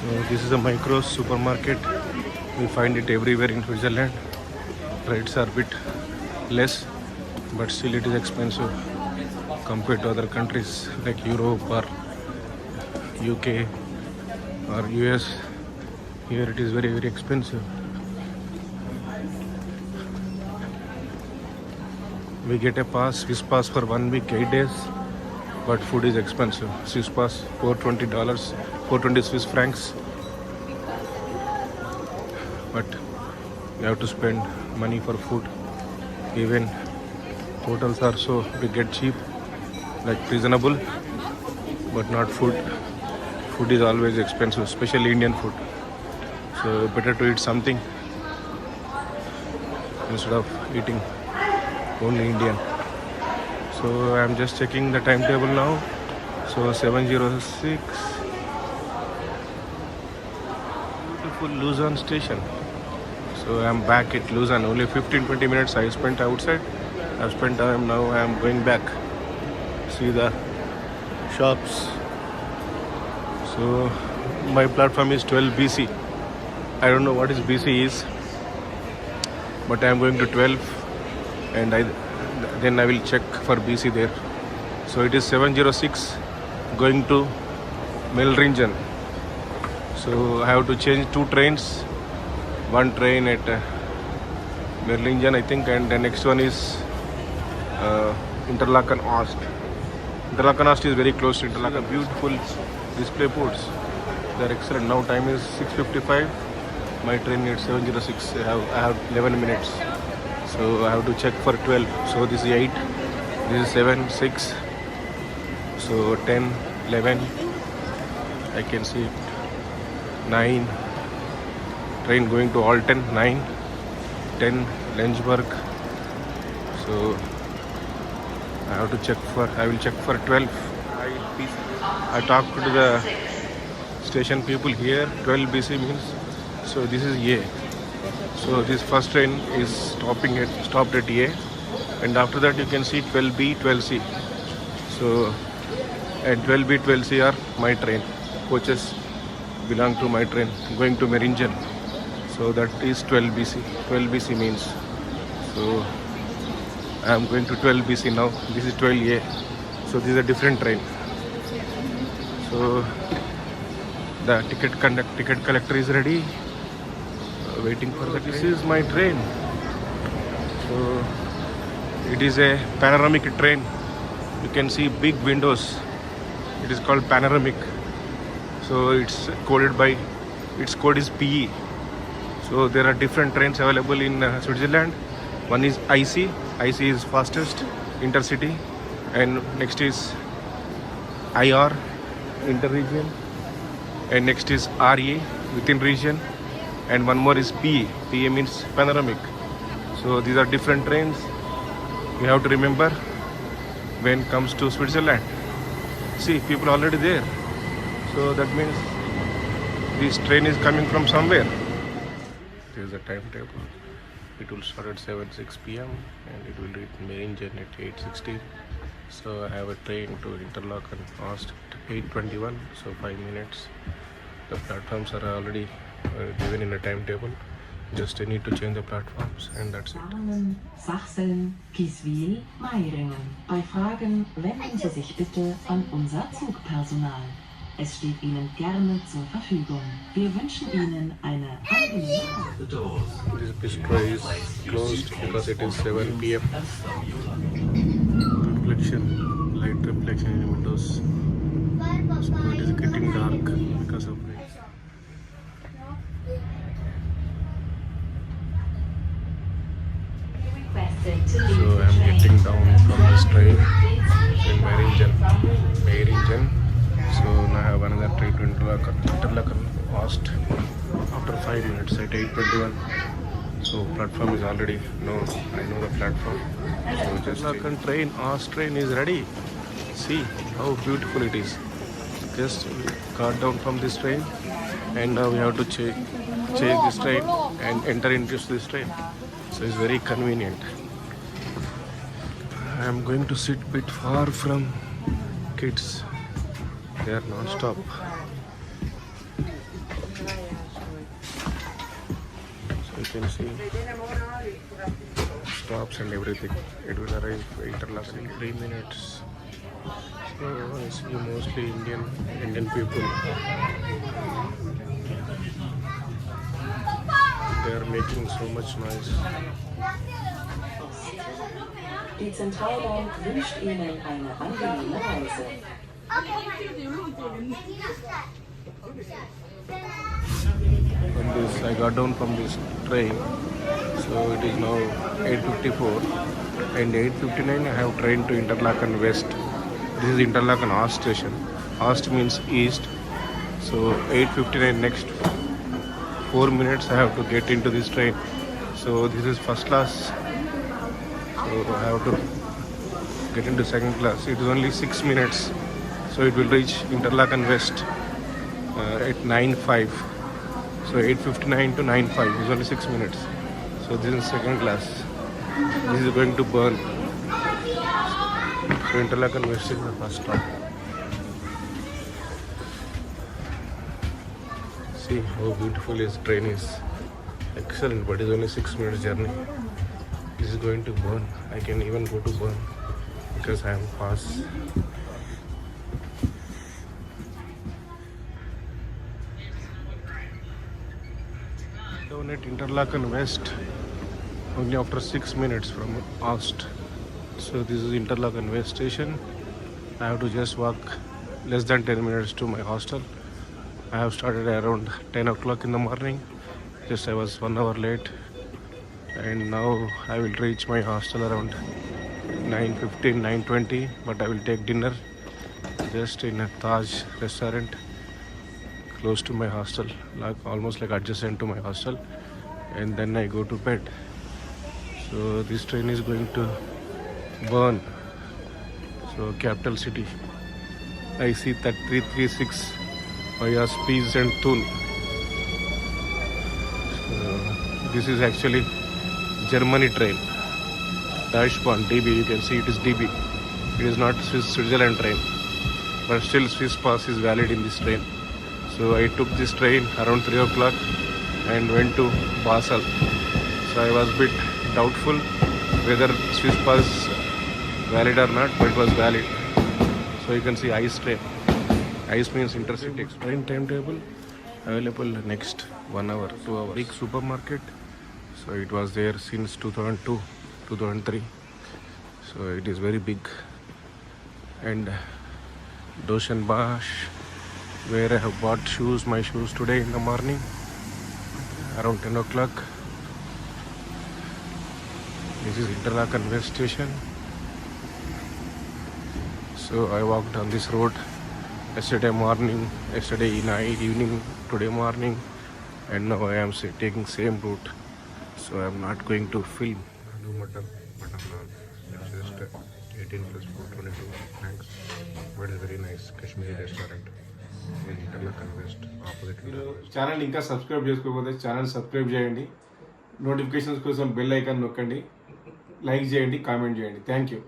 So this is a micro supermarket. We find it everywhere in Switzerland. Rates are a bit less, but still it is expensive compared to other countries like Europe or UK or US. Here it is very, very expensive. We get a pass, Swiss pass for 1 week, 8 days, but food is expensive. Swiss pass $420, 420 Swiss francs. But you have to spend money for food. Even hotels are so we get cheap, like reasonable, but not food. Food is always expensive, especially Indian food. So better to eat something instead of eating only Indian. So I'm just checking the timetable now. So 7:06. Beautiful Lausanne station. So I'm back at Lausanne. Only 15-20 minutes I spent outside. I've spent time now. I'm going back. See the shops. So my platform is 12 BC. I don't know what is BC is, but I'm going to 12, and then I will check for BC there. So it is 7:06 going to Melringen. So I have to change 2 trains. One train at Melringen, I think, and the next one is Interlaken Ost. Interlaken Ost is very close to Interlaken. Beautiful display boards. They're excellent. Now time is 6:55. My train is 7:06. I have 11 minutes. So I have to check for 12. So this is 8. This is 7, 6. So 10, 11. I can see it. 9. Train going to Alten. 9, 10, Lenzburg. So I have to check for. I will check for 12. I talked to the station people here. 12 BC means. So this is A. So this first train is stopped at A, and after that you can see 12B, 12C. So and 12B, 12C are my train. Coaches belong to my train going to Meringen. So that is 12 BC. 12 BC means. So I am going to 12 BC now. This is 12A. So this is a different train. So the ticket collector is ready. Waiting for the train. This is my train. So it is a panoramic train. You can see big windows. It is called panoramic. So it's coded by, its code is PE. So there are different trains available in Switzerland. One is IC. IC is fastest intercity, and next is IR, interregion, and next is RE, within region, and one more is PE. PE means panoramic. So these are different trains. You have to remember when it comes to Switzerland. See, people already there. So that means this train is coming from somewhere. There is a timetable. It will start at 7:06 p.m. and it will reach Meringen at 8:16. So I have a train to Interlaken Ost at 8:21. So 5 minutes. The platforms are already given in a timetable. Just I need to change the platforms and that's it. Sachsen, Kieswil, Meiringen. Bei Fragen wenden Sie sich bitte an unser Zugpersonal. Es steht Ihnen gerne zur Verfügung. Wir wünschen Ihnen eine angenehme Fahrt. This bistro is closed because it is 7 p.m. Reflection, light reflection in windows. So it is getting dark because of rain. So I am getting down from this train in Meiringen. So now I have another train to Interlaken Ost after 5 minutes at 8:21. So platform is already I know the platform. So just Interlaken train, Ost train is ready. See how beautiful it is. Just got down from this train, and now we have to change this train and enter into this train. So it's very convenient. I am going to sit a bit far from kids. They are non-stop. You can see stops and everything. It will arrive Interlaken in 3 minutes. So I see mostly Indian people. They are making so much noise. Die Zentralbank wünscht Ihnen eine angenehme Reise. From this, I got down from this train. So it is now 8:54, and 8:59 I have train to Interlaken West. This is Interlaken Ost station. Ost means east. So 8:59, next 4 minutes I have to get into this train. So this is first class. So I have to get into second class. It is only 6 minutes. So it will reach Interlaken West at 9:05. So 8:59 to 9:05 is only 6 minutes. So this is second class. This is going to Bern. So Interlaken West is the first stop. See how beautiful this train is. Excellent, but it's only 6 minutes journey. This is going to Bern. I can even go to Bern because I am fast. Down at Interlaken West only after 6 minutes from Ost. So this is Interlaken West station. I have to just walk less than 10 minutes to my hostel. I have started around 10 o'clock in the morning. Just I was 1 hour late, and now I will reach my hostel around 9:15, 9:20. But I will take dinner just in a Taj restaurant close to my hostel, like almost like adjacent to my hostel, and then I go to bed. So this train is going to Bern, so capital city. I see that 336 via Spiez and Thun. This is actually Germany train. Deutschbahn DB. You can see it is DB. It is not Switzerland train, but still Swiss pass is valid in this train. So I took this train around 3 o'clock and went to Basel. So I was a bit doubtful whether Swiss pass valid or not, but it was valid. So you can see ICE train. ICE means intercity express. Train timetable available next 1 hour, 2 hours. Big supermarket. So it was there since 2002, 2003. So it is very big. And Doschenbash, where I have bought shoes, my shoes today in the morning around 10 o'clock. This is Interlaken West station. So I walked on this road yesterday morning, yesterday night, evening, today morning, and now I am taking same route. So I am not going to film. Mutton naan. It's just 18 plus 422. Thanks. But it's very nice Kashmiri restaurant in Interlaken West, opposite. Channel ఇంకా subscribe చేసుకోకపోతే channel subscribe చేయండి. Notifications కోసం bell icon నొక్కండి. Like చేయండి, comment చేయండి. Thank you.